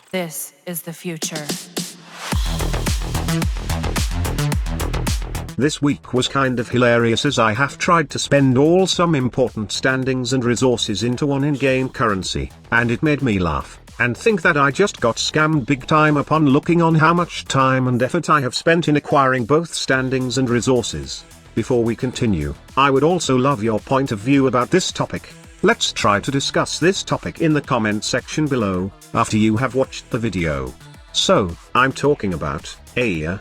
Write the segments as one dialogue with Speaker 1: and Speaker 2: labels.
Speaker 1: This is the future.
Speaker 2: This week was kind of hilarious as I have tried to spend all some important standings and resources into one in-game currency, and it made me laugh, and think that I just got scammed big time upon looking on how much time and effort I have spent in acquiring both standings and resources. Before we continue, I would also love your point of view about this topic. Let's try to discuss this topic in the comment section below, after you have watched the video. So, I'm talking about, here.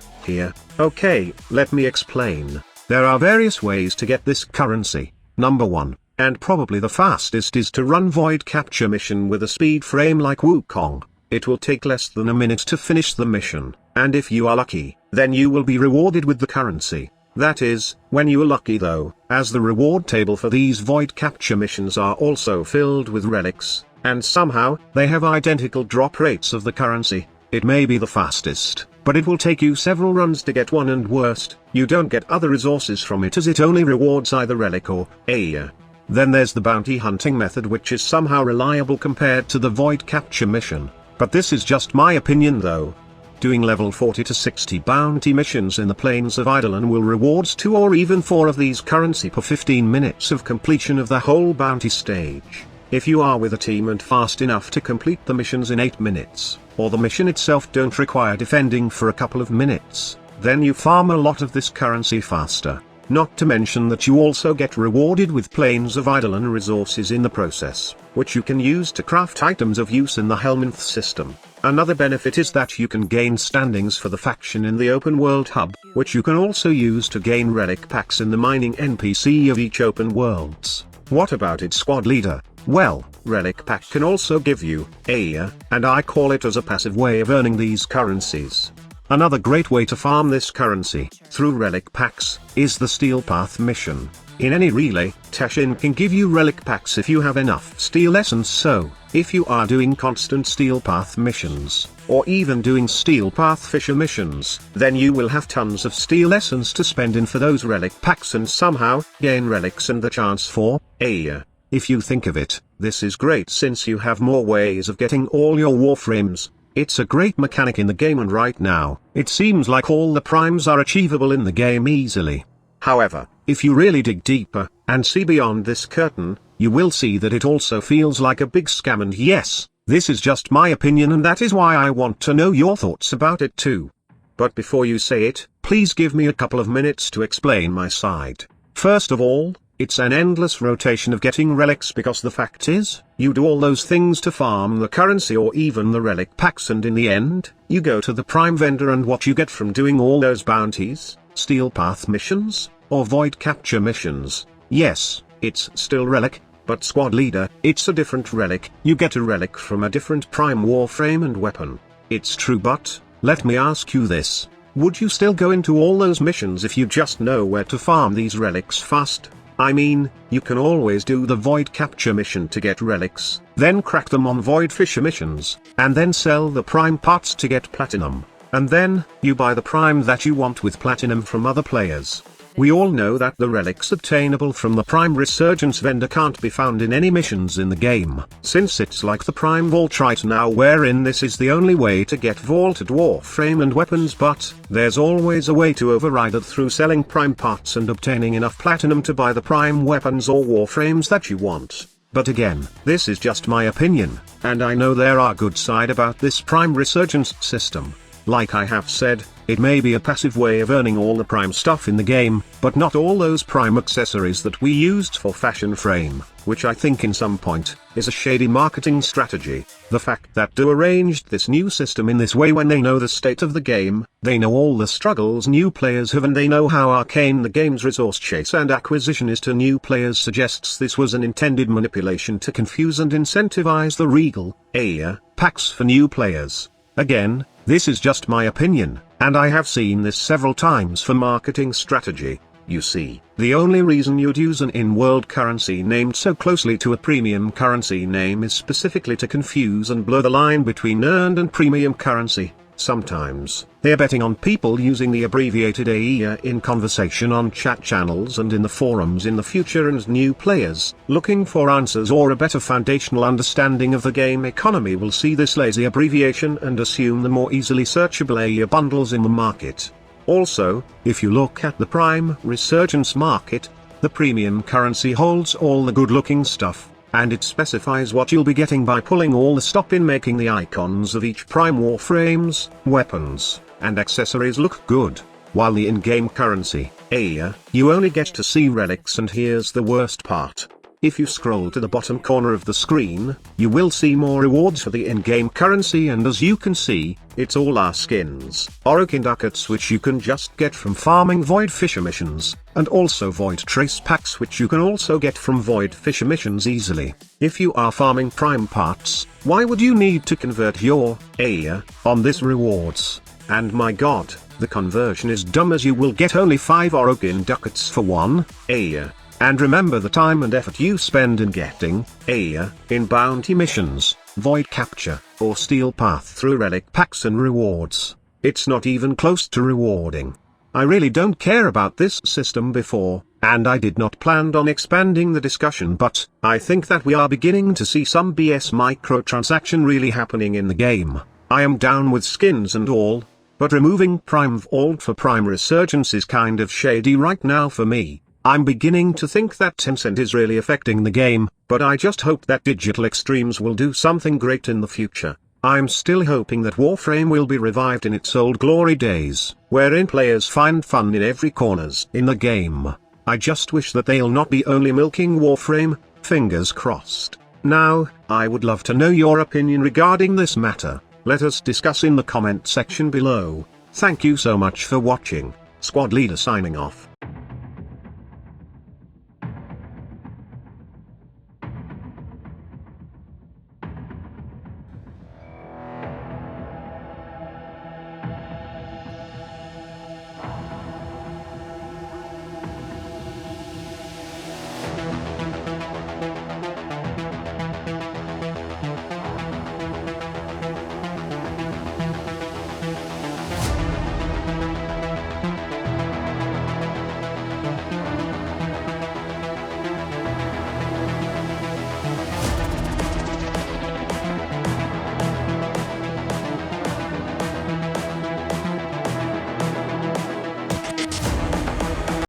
Speaker 2: Okay, let me explain. There are various ways to get this currency. Number 1, and probably the fastest, is to run void capture mission with a speed frame like Wukong. It will take less than a minute to finish the mission, and if you are lucky, then you will be rewarded with the currency. That is, when you are lucky though, as the reward table for these void capture missions are also filled with relics, and somehow, they have identical drop rates of the currency. It may be the fastest, but it will take you several runs to get one, and worst, you don't get other resources from it as it only rewards either relic or Aya. Then there's the bounty hunting method, which is somehow reliable compared to the void capture mission, but this is just my opinion though. Doing level 40 to 60 bounty missions in the Plains of Eidolon will rewards 2 or even 4 of these currency per 15 minutes of completion of the whole bounty stage. If you are with a team and fast enough to complete the missions in 8 minutes, or the mission itself don't require defending for a couple of minutes, then you farm a lot of this currency faster. Not to mention that you also get rewarded with Plains of Eidolon resources in the process, which you can use to craft items of use in the Helminth system. Another benefit is that you can gain standings for the faction in the open world hub, which you can also use to gain relic packs in the mining NPC of each open worlds. What about its squad leader? Well, relic pack can also give you Aya, and I call it as a passive way of earning these currencies. Another great way to farm this currency, through relic packs, is the Steel Path mission. In any relay, Tashin can give you relic packs if you have enough steel essence, so, if you are doing constant Steel Path missions, or even doing Steel Path Fisher missions, then you will have tons of steel essence to spend in for those relic packs and somehow, gain relics and the chance for Aya. If you think of it, this is great since you have more ways of getting all your Warframes. It's a great mechanic in the game, and right now, it seems like all the primes are achievable in the game easily. However, if you really dig deeper, and see beyond this curtain, you will see that it also feels like a big scam, and yes, this is just my opinion, and that is why I want to know your thoughts about it too. But before you say it, please give me a couple of minutes to explain my side. First of all, it's an endless rotation of getting relics, because the fact is, you do all those things to farm the currency or even the relic packs, and in the end, you go to the prime vendor, and what you get from doing all those bounties, Steel Path missions, or void capture missions, yes, it's still relic, but squad leader, it's a different relic. You get a relic from a different prime warframe and weapon. It's true, but, let me ask you this. Would you still go into all those missions if you just know where to farm these relics fast? I mean, you can always do the void capture mission to get relics, then crack them on void fisher missions, and then sell the prime parts to get platinum, and then, you buy the prime that you want with platinum from other players. We all know that the relics obtainable from the prime resurgence vendor can't be found in any missions in the game, since it's like the prime vault right now, wherein this is the only way to get vaulted warframe and weapons, but there's always a way to override it through selling prime parts and obtaining enough platinum to buy the prime weapons or warframes that you want. But again, this is just my opinion, and I know there are good side about this prime resurgence system. Like I have said, it may be a passive way of earning all the prime stuff in the game, but not all those prime accessories that we used for Fashion Frame, which I think in some point, is a shady marketing strategy. The fact that Do arranged this new system in this way when they know the state of the game, they know all the struggles new players have, and they know how arcane the game's resource chase and acquisition is to new players, suggests this was an intended manipulation to confuse and incentivize the regal Aya packs for new players. Again, this is just my opinion, and I have seen this several times for marketing strategy. You see, the only reason you'd use an in-world currency named so closely to a premium currency name is specifically to confuse and blur the line between earned and premium currency. Sometimes, they're betting on people using the abbreviated AEA in conversation on chat channels and in the forums in the future, and new players looking for answers or a better foundational understanding of the game economy will see this lazy abbreviation and assume the more easily searchable AEA bundles in the market. Also, if you look at the Prime Resurgence market, the premium currency holds all the good-looking stuff, and it specifies what you'll be getting by pulling all the stop in making the icons of each Prime Warframes, weapons, and accessories look good, while the in-game currency, AEA, you only get to see relics. And here's the worst part. If you scroll to the bottom corner of the screen, you will see more rewards for the in-game currency, and as you can see, it's all our skins, Orokin ducats which you can just get from farming Void Fisher missions, and also Void Trace packs which you can also get from Void Fisher missions easily. If you are farming Prime parts, why would you need to convert your AEA on this rewards? And my god, the conversion is dumb, as you will get only 5 Orokin ducats for 1 AEA. And remember the time and effort you spend in getting AEA in bounty missions, void capture, or steal path through relic packs and rewards. It's not even close to rewarding. I really don't care about this system before, and I did not plan on expanding the discussion, but I think that we are beginning to see some BS microtransaction really happening in the game. I am down with skins and all, but removing Prime Vault for Prime Resurgence is kind of shady right now for me. I'm beginning to think that Tencent is really affecting the game, but I just hope that Digital Extremes will do something great in the future. I'm still hoping that Warframe will be revived in its old glory days, wherein players find fun in every corners in the game. I just wish that they'll not be only milking Warframe, fingers crossed. Now, I would love to know your opinion regarding this matter. Let us discuss in the comment section below. Thank you so much for watching. Squad Leader signing off.